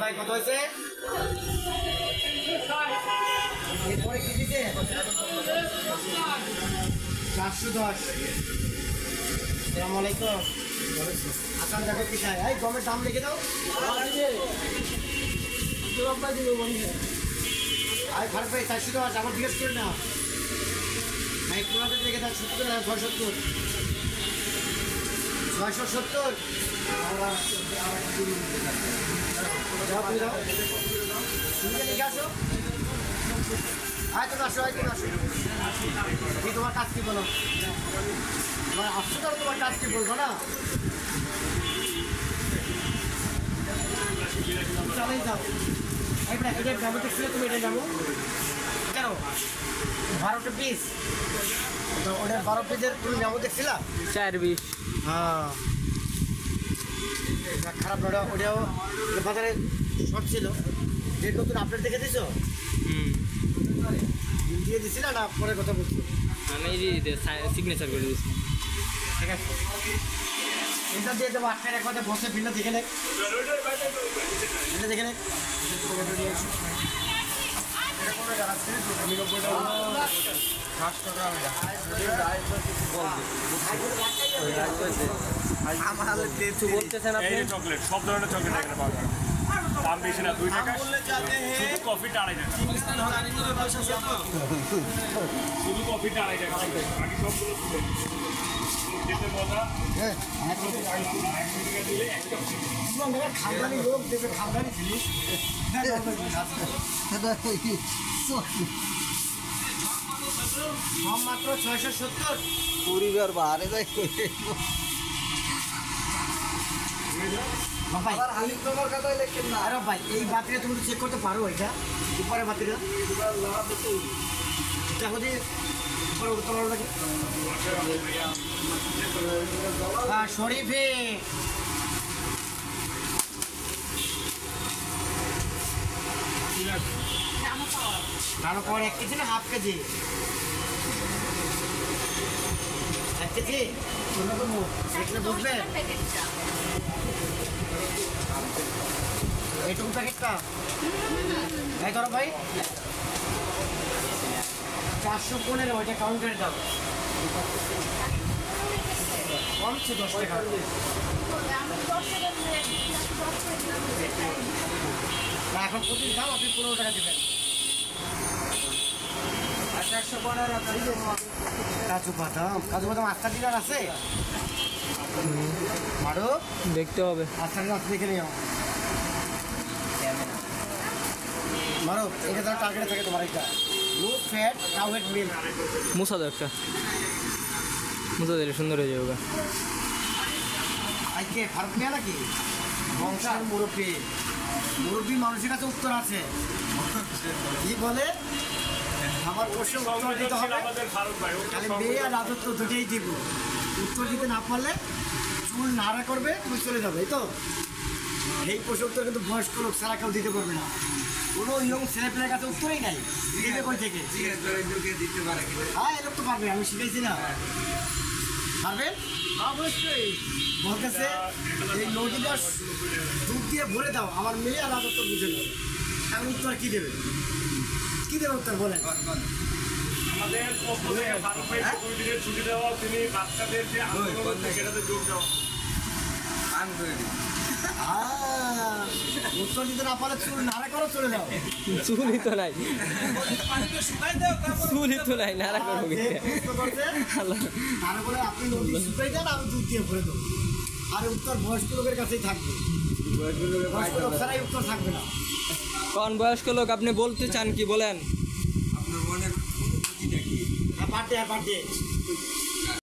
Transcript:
ভাই কত হয়েছে? এরপরে কি দিতে 410। আসসালামু আলাইকুম। আসাম দেখো কি খায়? এই গমের দাম লিখে দাও। আই ভাড়া পাই 410, আমার জিজ্ঞেস করে না। ভাই পুরাটা লিখে দাও 70 না 670। 670। তুমি লিখে আসো। আয় আসো। তোমার কাজ কি বলো? তোমার আসছো তো, তোমার কাজ কি বলবো না? চালাই যাও। এটা যাবো দেখছিলে, তুমি এটা যাবো কেন? 12টা পিস, তো ওটা 12 পিসের তুমি যাবো দেখছিলা 4 20। হ্যাঁ খারাপ না, ওটাও বাজারে শর্ট ছিল। ডেট নতুন আপডেট দেখে দিছো? দিয়ে দিছি না পরে কথা বলছি। আমি সিগনেচার করে দিচ্ছি। ঠিক আছে, এটা দিয়ে দেবো 8টার এক কথা বসে ভিন্ন দেখে নেই, দেখে নেই। বলতেছেন আপনি চকলেট, সব ধরনের চকলেট এখানে পাওয়া যায়। দাম বেশি না, 2 টাকা। শুধু কফিটা 2.5 টাকা। শুধু কফিটা 2.5 টাকা। বাকি সবগুলো খেতে মজা। খানদানি লোক দেবে, খানদানি জিনিস মাত্র 670। পরিবার বাহারে যাই আরে ভাই এই বাতিটা তুমি চেক করতে পারো? এটা উপরে বাতিটা শরীফে রানো পরে 1 কেজি না হাফ কেজি? 1 কেজি দেখলে বুঝবে। এইটুকু প্যাকেটটা ভাই ধরো ভাই 415, ওইটা কাউন্টারের দাম কমছে 10 টাকা। এখন প্রতি দাম আপনি 15 টাকা দেবেন। আচ্ছা 115 কাজু বাদাম আস্তা ডিলার আছে? মারো দেখতে হবে। আস্তা ডিলার দেখে নিও। মারো এটা তার টার্গেটে থাকে তোমার। একটা লো ফ্যাট কাউয়েট মিল্ক মুসা দাও একটা, মুসা দিলে সুন্দর হয়ে যাবে। আজকে ফারুক নিয়ে নাকি বংশের মুরব্বী মানুষের কাছে উত্তর আছে। কি বলে? আমার প্রশ্ন উত্তর দিতে হবে। খালি মেয়ে আর রাজত্ব দুটোই দিব। উত্তর দিতে না পারলে চুল নাড়া করবে, তুমি চলে যাবে। এই তো এই প্রশ্ন উত্তর কিন্তু বয়স্ক লোক ছাড়া কেউ দিতে পারবে না। কোনো ইয়ং ছেলেপেলের কাছে উত্তরই নাই। দিবে কই থেকে? হ্যাঁ এরকম তো পারবে, আমি শিখাইছি না। পারবেন অবশ্যই। বলতেছে এই নদীটা দুধ দিয়ে ভরে দাও, আমার মেয়ে আর রাজত্ব বুঝে নাও। এখন উত্তর কি দেবে? উত্তর বলেন। আমাদের পক্ষ থেকে ফারুক ভাইকে 2 দিনের ছুটি দেওয়া, তিনি বাচ্চাদের যে আন্দোলন সেটাতে যোগ দেওয়া। উত্তর দিতে না পারলে চুল নাড়া করো, চলে যাও। চুলই তো নাই, নাড়া করবো। তারপরে আপনি নদী শুকাই দেন, আমি দুধ দিয়ে ভরে দেবো। আর উত্তর বয়স্ক লোকের কাছেই থাকবে, বয়স্ক লোক ছাড়াই উত্তর থাকবে না। কোন বয়স্ক লোক আপনি বলতে চান কি বলেন? বার্থডে